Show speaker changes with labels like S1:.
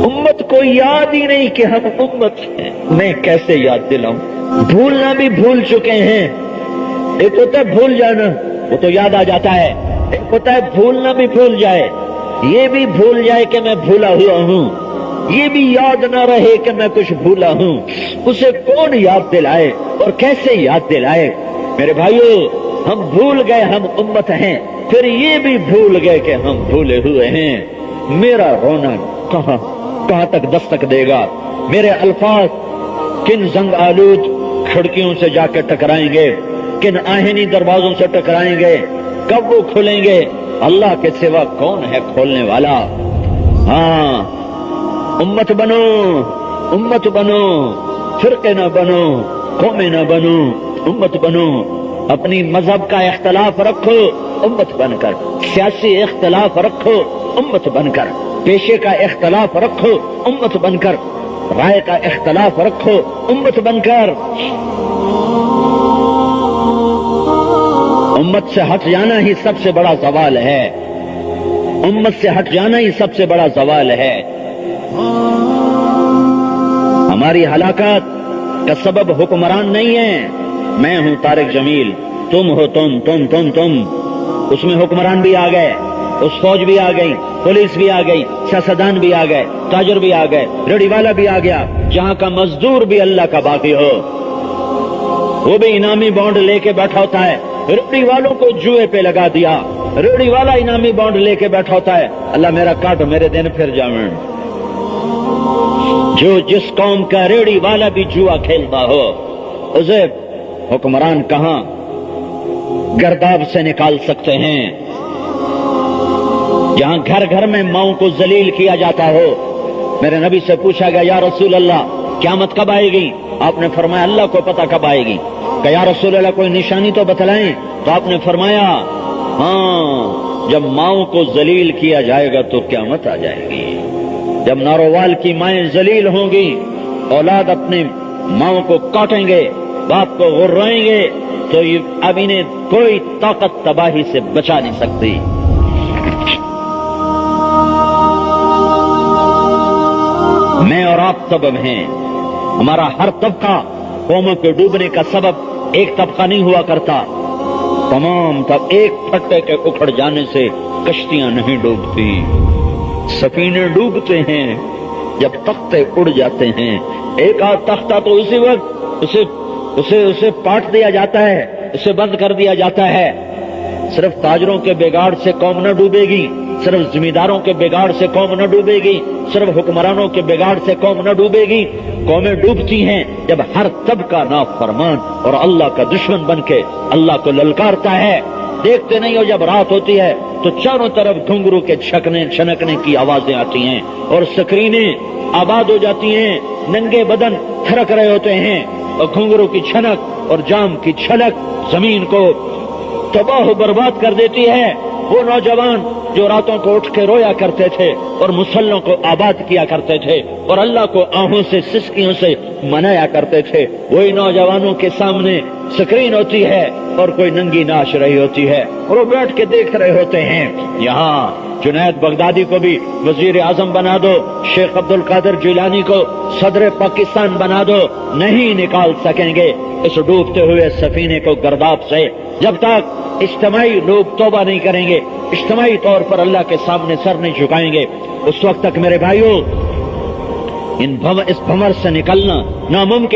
S1: امت کو یاد ہی نہیں کہ ہم امت ہیں. میں کیسے یاد دلاؤں؟ بھولنا بھی بھول چکے ہیں. ایک ہوتا ہے بھول جانا، وہ تو یاد آ جاتا ہے. ایک ہوتا ہے بھولنا بھی بھول جائے، یہ بھی بھول جائے کہ میں بھولا ہوا ہوں، یہ بھی یاد نہ رہے کہ میں کچھ بھولا ہوں. اسے کون یاد دلائے اور کیسے یاد دلائے؟ میرے بھائیو، ہم بھول گئے ہم امت ہیں، پھر یہ بھی بھول گئے کہ ہم بھولے ہوئے ہیں. میرا رونا کہاں تک دستک دے گا؟ میرے الفاظ کن زنگ آلود کھڑکیوں سے جا کے ٹکرائیں گے؟ کن آہنی دروازوں سے ٹکرائیں گے؟ کب وہ کھلیں گے؟ اللہ کے سوا کون ہے کھولنے والا؟ ہاں، امت بنو، امت بنو، فرقے نہ بنو، قومیں نہ بنو، امت بنو. اپنی مذہب کا اختلاف رکھو امت بن کر، سیاسی اختلاف رکھو امت بن کر، پیشے کا اختلاف رکھو امت بن کر، رائے کا اختلاف رکھو امت بن کر. امت سے ہٹ جانا ہی سب سے بڑا زوال ہے. امت سے ہٹ جانا ہی سب سے بڑا زوال ہے. ہماری ہلاکت کا سبب حکمران نہیں ہے. میں ہوں طارق جمیل، تم ہو تم. اس میں حکمران بھی آ گئے، اس فوج بھی آ گئی، پولیس بھی آ گئی، سیاستدان بھی آ گئے، تاجر بھی آ گئے، ریڑھی والا بھی آ گیا. جہاں کا مزدور بھی اللہ کا باقی ہو، وہ بھی انعامی بانڈ لے کے بیٹھا ہوتا ہے. ریڑھی والوں کو جوئے پہ لگا دیا، ریڑھی والا انعامی بانڈ لے کے بیٹھا ہوتا ہے. اللہ میرا کاٹ میرے دن پھر جاویں. جو جس قوم کا ریڑھی والا بھی جوا کھیلتا ہو، اسے حکمران کہاں گرداب سے نکال سکتے ہیں؟ جہاں گھر گھر میں ماؤں کو ذلیل کیا جاتا ہو. میرے نبی سے پوچھا گیا، یا رسول اللہ قیامت کب آئے گی؟ آپ نے فرمایا اللہ کو پتہ کب آئے گی. کہ یا رسول اللہ کوئی نشانی تو بتلائیں. تو آپ نے فرمایا ہاں، جب ماؤں کو ذلیل کیا جائے گا تو قیامت آ جائے گی. جب نارووال کی مائیں ذلیل ہوں گی، اولاد اپنے ماؤں کو کاٹیں گے، باپ کو غرائیں گے، تو اب انہیں کوئی طاقت تباہی سے بچا نہیں سکتی. میں اور آپ سبب ہیں. ہمارا ہر طبقہ قوموں کے ڈوبنے کا سبب ایک طبقہ نہیں ہوا کرتا. تمام ایک پھٹے کے اکھڑ جانے سے کشتیاں نہیں ڈوبتی. سفینے ڈوبتے ہیں جب تختے اڑ جاتے ہیں. ایک آدھ تختہ تو اسی وقت اسے پاٹ دیا جاتا ہے، اسے بند کر دیا جاتا ہے. صرف تاجروں کے بگاڑ سے قوم نہ ڈوبے گی، صرف زمینداروں کے بگاڑ سے قوم نہ ڈوبے گی، صرف حکمرانوں کے بگاڑ سے قوم نہ ڈوبے گی. قومیں ڈوبتی ہیں جب ہر طبقہ نافرمان اور اللہ کا دشمن بن کے اللہ کو للکارتا ہے. دیکھتے نہیں ہو جب رات ہوتی ہے تو چاروں طرف گھنگرو کے چھنکنے کی آوازیں آتی ہیں اور سکرینیں آباد ہو جاتی ہیں. ننگے بدن تھرک رہے ہوتے ہیں اور گھنگرو کی چھنک اور جام کی چھلک زمین کو تباہ و برباد کر دیتی ہے. وہ نوجوان جو راتوں کو اٹھ کے رویا کرتے تھے اور مسلوں کو آباد کیا کرتے تھے اور اللہ کو آہوں سے سسکیوں سے منایا کرتے تھے، وہی نوجوانوں کے سامنے سکرین ہوتی ہے اور کوئی ننگی ناچ رہی ہوتی ہے اور وہ بیٹھ کے دیکھ رہے ہوتے ہیں. یہاں جنید بغدادی کو بھی وزیر اعظم بنا دو، شیخ عبد القادر جیلانی کو صدر پاکستان بنا دو، نہیں نکال سکیں گے اس ڈوبتے ہوئے سفینے کو گرداب سے. جب تک اجتماعی لوگ توبہ نہیں کریں گے، اجتماعی طور پر اللہ کے سامنے سر نہیں جھکائیں گے، اس وقت تک میرے بھائیوں اس بھنور سے نکلنا ناممکن.